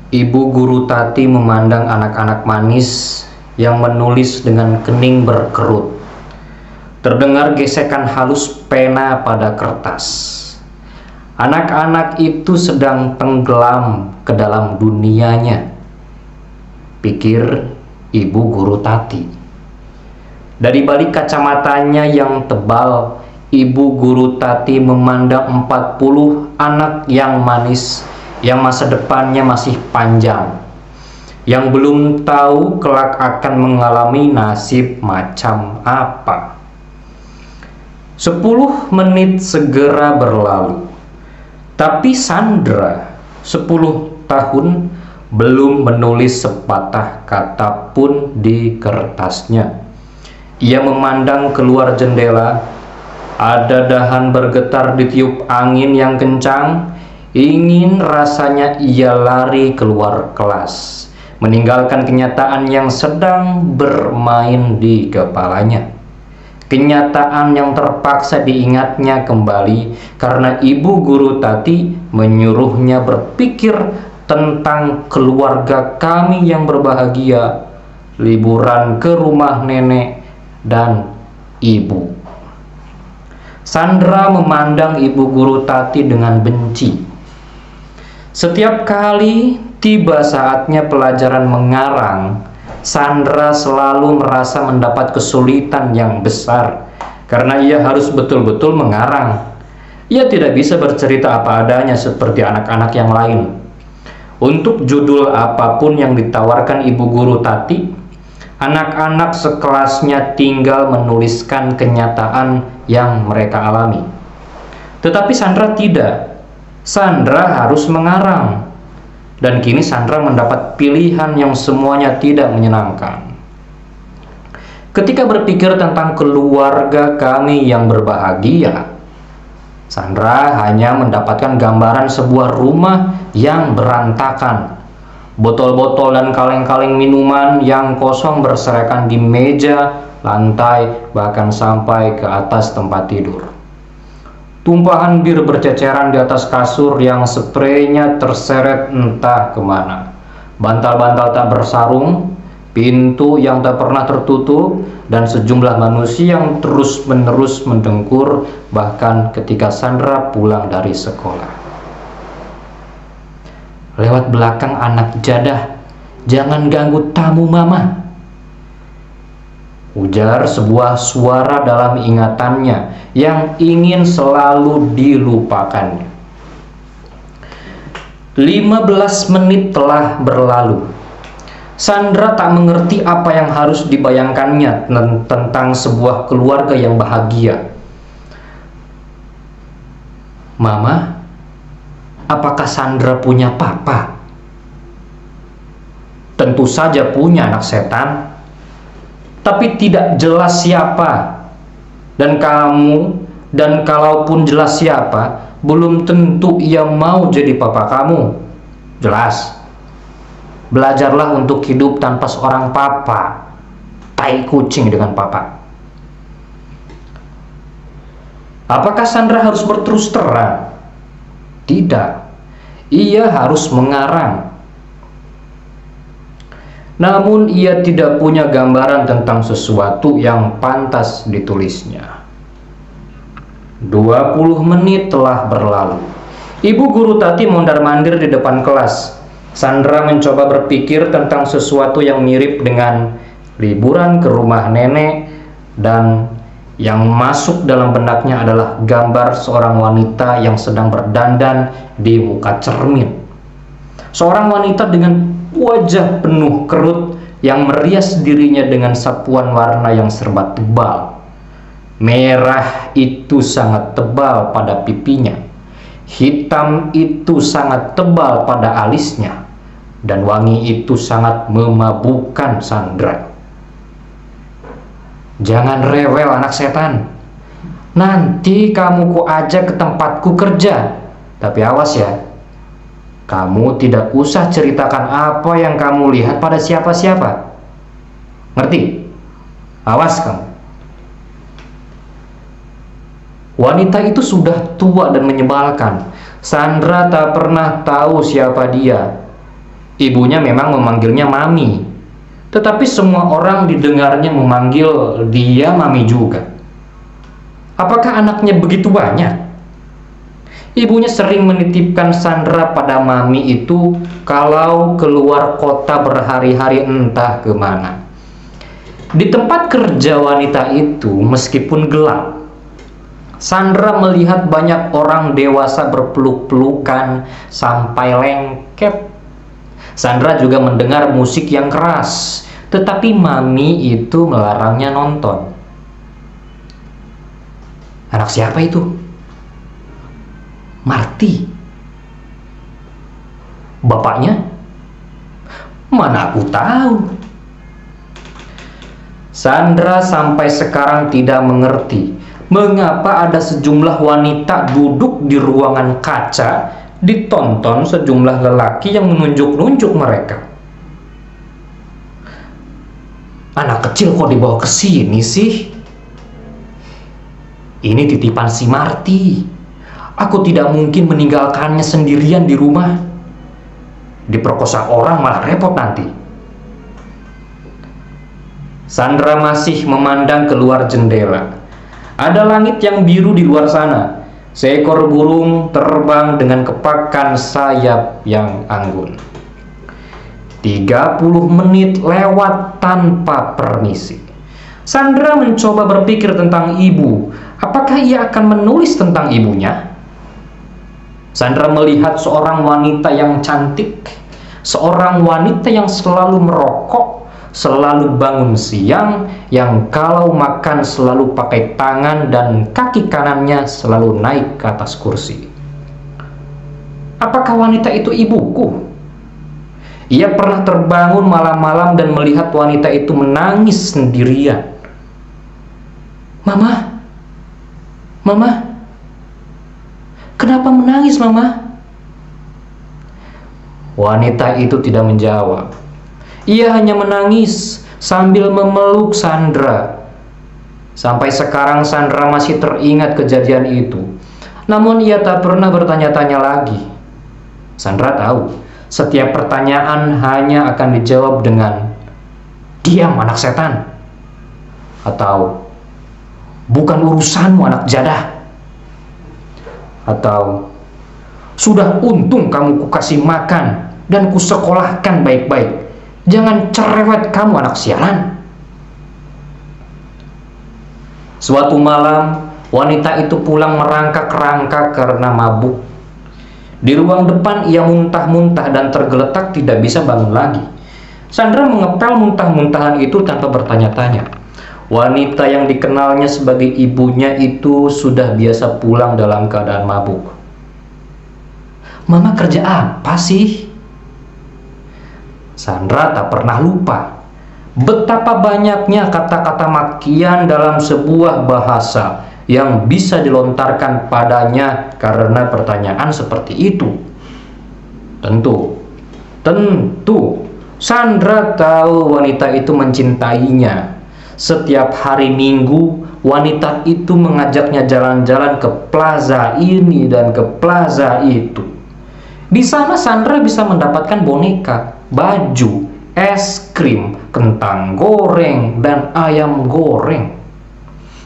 Ibu guru Tati memandang anak-anak manis yang menulis dengan kening berkerut. Terdengar gesekan halus pena pada kertas. Anak-anak itu sedang tenggelam ke dalam dunianya, pikir ibu guru Tati. Dari balik kacamatanya yang tebal, ibu guru Tati memandang 40 anak yang manis, yang masa depannya masih panjang, yang belum tahu kelak akan mengalami nasib macam apa. 10 menit segera berlalu, tapi Sandra 10 tahun belum menulis sepatah kata pun di kertasnya. Ia memandang keluar jendela. Ada dahan bergetar ditiup angin yang kencang. Ingin rasanya ia lari keluar kelas, meninggalkan kenyataan yang sedang bermain di kepalanya. Kenyataan yang terpaksa diingatnya kembali karena ibu guru Tati menyuruhnya berpikir tentang keluarga kami yang berbahagia, liburan ke rumah nenek dan ibu. Sandra memandang ibu guru Tati dengan benci. Setiap kali tiba saatnya pelajaran mengarang, Sandra selalu merasa mendapat kesulitan yang besar karena ia harus betul-betul mengarang. Ia tidak bisa bercerita apa adanya seperti anak-anak yang lain. Untuk judul apapun yang ditawarkan ibu guru Tati, anak-anak sekelasnya tinggal menuliskan kenyataan yang mereka alami. Tetapi Sandra tidak. Sandra harus mengarang. Dan kini Sandra mendapat pilihan yang semuanya tidak menyenangkan. Ketika berpikir tentang keluarga kami yang berbahagia, Sandra hanya mendapatkan gambaran sebuah rumah yang berantakan. Botol-botol dan kaleng-kaleng minuman yang kosong berserakan di meja, lantai, bahkan sampai ke atas tempat tidur. Tumpahan bir berceceran di atas kasur yang spraynya terseret entah kemana. Bantal-bantal tak bersarung, pintu yang tak pernah tertutup, dan sejumlah manusia yang terus-menerus mendengkur bahkan ketika Sandra pulang dari sekolah. Lewat belakang anak jadah, jangan ganggu tamu mama, ujar sebuah suara dalam ingatannya yang ingin selalu dilupakannya. 15 menit telah berlalu. Sandra tak mengerti apa yang harus dibayangkannya tentang sebuah keluarga yang bahagia. Mama, apakah Sandra punya papa? Tentu saja punya, anak setan. Tapi tidak jelas siapa. Dan kalaupun jelas siapa, belum tentu ia mau jadi papa kamu. Jelas. Belajarlah untuk hidup tanpa seorang papa. Tai kucing dengan papa. Apakah Sandra harus berterus terang? Tidak. Ia harus mengarang. Namun ia tidak punya gambaran tentang sesuatu yang pantas ditulisnya. 20 menit telah berlalu. Ibu guru Tati mondar-mandir di depan kelas. Sandra mencoba berpikir tentang sesuatu yang mirip dengan liburan ke rumah nenek, dan yang masuk dalam benaknya adalah gambar seorang wanita yang sedang berdandan di muka cermin. Seorang wanita dengan wajah penuh kerut yang merias dirinya dengan sapuan warna yang serba tebal. Merah itu sangat tebal pada pipinya, hitam itu sangat tebal pada alisnya, dan wangi itu sangat memabukkan Sandra. Jangan rewel, anak setan. Nanti kamu ku ajak ke tempatku kerja. Tapi awas ya, kamu tidak usah ceritakan apa yang kamu lihat pada siapa-siapa. Ngerti? Awas kamu. Wanita itu sudah tua dan menyebalkan. Sandra tak pernah tahu siapa dia. Ibunya memang memanggilnya Mami, tetapi semua orang didengarnya memanggil dia Mami juga. Apakah anaknya begitu banyak? Ibunya sering menitipkan Sandra pada Mami itu kalau keluar kota berhari-hari entah kemana. Di tempat kerja wanita itu, meskipun gelap, Sandra melihat banyak orang dewasa berpeluk-pelukan sampai lengket. Sandra juga mendengar musik yang keras, tetapi Mami itu melarangnya nonton. Anak siapa itu? Marty. Bapaknya? Mana aku tahu. Sandra sampai sekarang tidak mengerti mengapa ada sejumlah wanita duduk di ruangan kaca ditonton sejumlah lelaki yang menunjuk-nunjuk mereka. Anak kecil kok dibawa ke sini sih? Ini titipan si Marty. Aku tidak mungkin meninggalkannya sendirian di rumah. Diperkosa orang malah repot nanti. Sandra masih memandang keluar jendela. Ada langit yang biru di luar sana. Seekor burung terbang dengan kepakan sayap yang anggun. 30 menit lewat tanpa permisi. Sandra mencoba berpikir tentang ibu. Apakah ia akan menulis tentang ibunya? Sandra melihat seorang wanita yang cantik, seorang wanita yang selalu merokok, selalu bangun siang, yang kalau makan selalu pakai tangan dan kaki kanannya selalu naik ke atas kursi. Apakah wanita itu ibuku? Ia pernah terbangun malam-malam dan melihat wanita itu menangis sendirian. Mama, Mama, kenapa menangis, Mama? Wanita itu tidak menjawab. Ia hanya menangis sambil memeluk Sandra. Sampai sekarang Sandra masih teringat kejadian itu. Namun ia tak pernah bertanya-tanya lagi. Sandra tahu, setiap pertanyaan hanya akan dijawab dengan "Diam, anak setan," atau "Bukan urusanmu, anak jadah," atau "Sudah untung kamu kukasih makan dan kusekolahkan baik-baik. Jangan cerewet kamu, anak sialan." Suatu malam, wanita itu pulang merangkak-rangkak karena mabuk. Di ruang depan ia muntah-muntah dan tergeletak tidak bisa bangun lagi. Sandra mengepel muntah-muntahan itu tanpa bertanya-tanya. Wanita yang dikenalnya sebagai ibunya itu sudah biasa pulang dalam keadaan mabuk. Mama kerja apa sih? Sandra tak pernah lupa betapa banyaknya kata-kata makian dalam sebuah bahasa yang bisa dilontarkan padanya karena pertanyaan seperti itu. Tentu Sandra tahu wanita itu mencintainya. Setiap hari Minggu wanita itu mengajaknya jalan-jalan ke plaza ini dan ke plaza itu. Di sana Sandra bisa mendapatkan boneka, baju, es krim, kentang goreng, dan ayam goreng.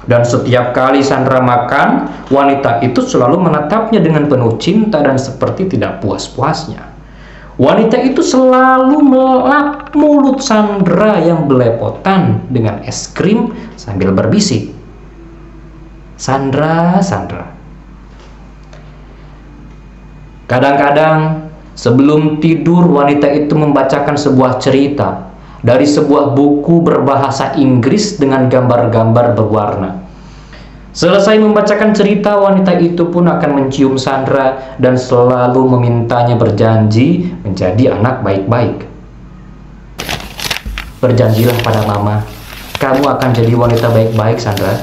Dan setiap kali Sandra makan, wanita itu selalu menatapnya dengan penuh cinta dan seperti tidak puas-puasnya. Wanita itu selalu melap mulut Sandra yang belepotan dengan es krim sambil berbisik, "Sandra, Sandra." Kadang-kadang sebelum tidur wanita itu membacakan sebuah cerita dari sebuah buku berbahasa Inggris dengan gambar-gambar berwarna. Selesai membacakan cerita, wanita itu pun akan mencium Sandra dan selalu memintanya berjanji menjadi anak baik-baik. "Berjanjilah pada Mama, kamu akan jadi wanita baik-baik, Sandra."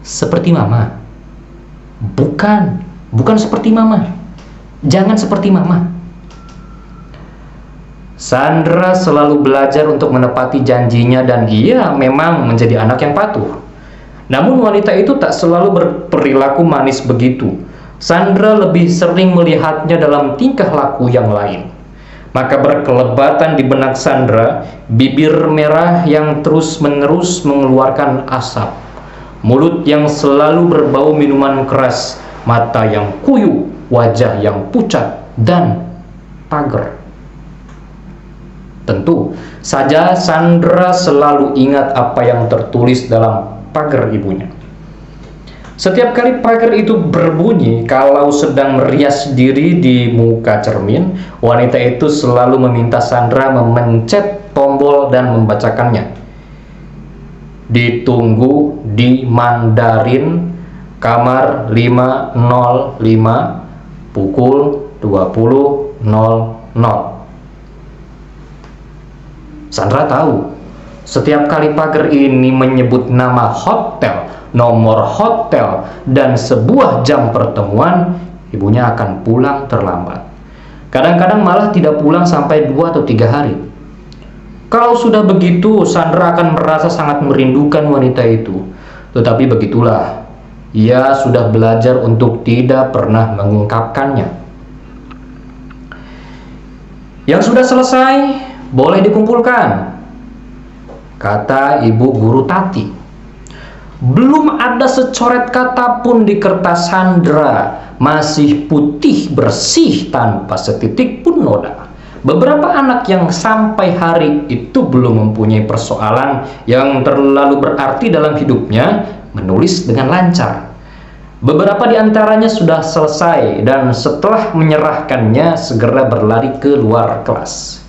"Seperti Mama?" Bukan seperti Mama. Jangan seperti Mama." Sandra selalu belajar untuk menepati janjinya dan ia memang menjadi anak yang patuh. Namun wanita itu tak selalu berperilaku manis begitu. Sandra lebih sering melihatnya dalam tingkah laku yang lain. Maka berkelebatan di benak Sandra, bibir merah yang terus-menerus mengeluarkan asap, mulut yang selalu berbau minuman keras, mata yang kuyu, wajah yang pucat, dan pagar. Tentu saja Sandra selalu ingat apa yang tertulis dalam pagar ibunya. Setiap kali pagar itu berbunyi, kalau sedang merias diri di muka cermin, wanita itu selalu meminta Sandra memencet tombol dan membacakannya. Ditunggu di Mandarin, kamar 505, pukul 20.00. Sandra tahu, setiap kali pagar ini menyebut nama hotel, nomor hotel, dan sebuah jam pertemuan, ibunya akan pulang terlambat. Kadang-kadang malah tidak pulang sampai 2 atau 3 hari. Kalau sudah begitu, Sandra akan merasa sangat merindukan wanita itu. Tetapi begitulah, ia sudah belajar untuk tidak pernah mengungkapkannya. Yang sudah selesai, boleh dikumpulkan, kata ibu guru Tati. Belum ada secoret kata pun di kertas Sandra, masih putih bersih tanpa setitik pun noda. Beberapa anak yang sampai hari itu belum mempunyai persoalan yang terlalu berarti dalam hidupnya menulis dengan lancar. Beberapa di antaranya sudah selesai dan setelah menyerahkannya segera berlari ke luar kelas.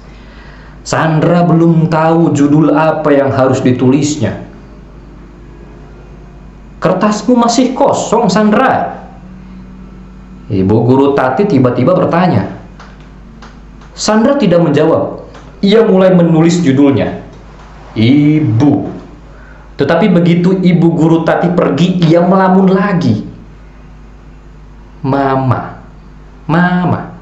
Sandra belum tahu judul apa yang harus ditulisnya. Kertasmu masih kosong, Sandra. Ibu guru Tati tiba-tiba bertanya. Sandra tidak menjawab. Ia mulai menulis judulnya. Ibu. Tetapi begitu ibu guru Tati pergi, ia melamun lagi. Mama. Mama.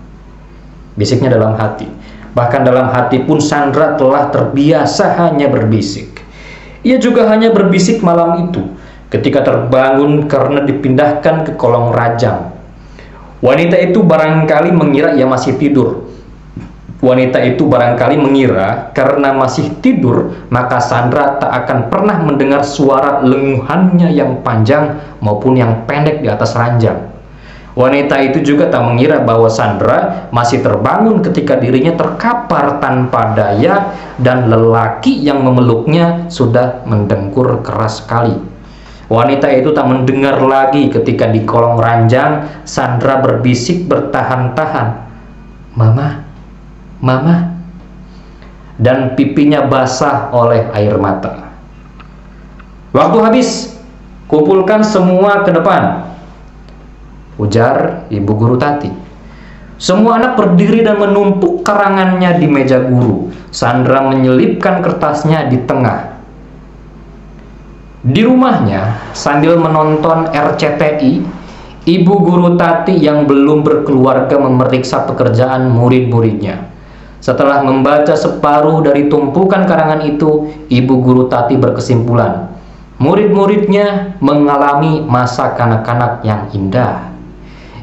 Bisiknya dalam hati. Bahkan dalam hati pun Sandra telah terbiasa hanya berbisik. Ia juga hanya berbisik malam itu, ketika terbangun karena dipindahkan ke kolong rajang. Wanita itu barangkali mengira ia masih tidur. Wanita itu barangkali mengira karena masih tidur, maka Sandra tak akan pernah mendengar suara lenguhannya yang panjang maupun yang pendek di atas ranjang. Wanita itu juga tak mengira bahwa Sandra masih terbangun ketika dirinya terkapar tanpa daya dan lelaki yang memeluknya sudah mendengkur keras sekali. Wanita itu tak mendengar lagi ketika di kolong ranjang Sandra berbisik bertahan-tahan, "Mama, Mama," dan pipinya basah oleh air mata. "Waktu habis, kumpulkan semua ke depan," ujar ibu guru Tati. Semua anak berdiri dan menumpuk karangannya di meja guru. Sandra menyelipkan kertasnya di tengah. Di rumahnya, sambil menonton RCTI, ibu guru Tati yang belum berkeluarga memeriksa pekerjaan murid-muridnya. Setelah membaca separuh dari tumpukan karangan itu, ibu guru Tati berkesimpulan, murid-muridnya mengalami masa kanak-kanak yang indah.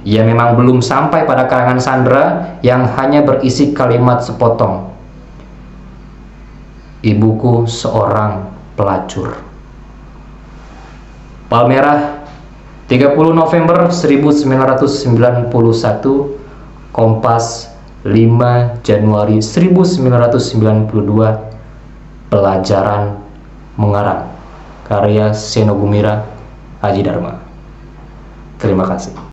Ia memang belum sampai pada karangan Sandra yang hanya berisi kalimat sepotong. Ibuku seorang pelacur. Palmerah, 30 November 1991, Kompas, 5 Januari 1992, Pelajaran Mengarang, karya Seno Gumira Aji Dharma. Terima kasih.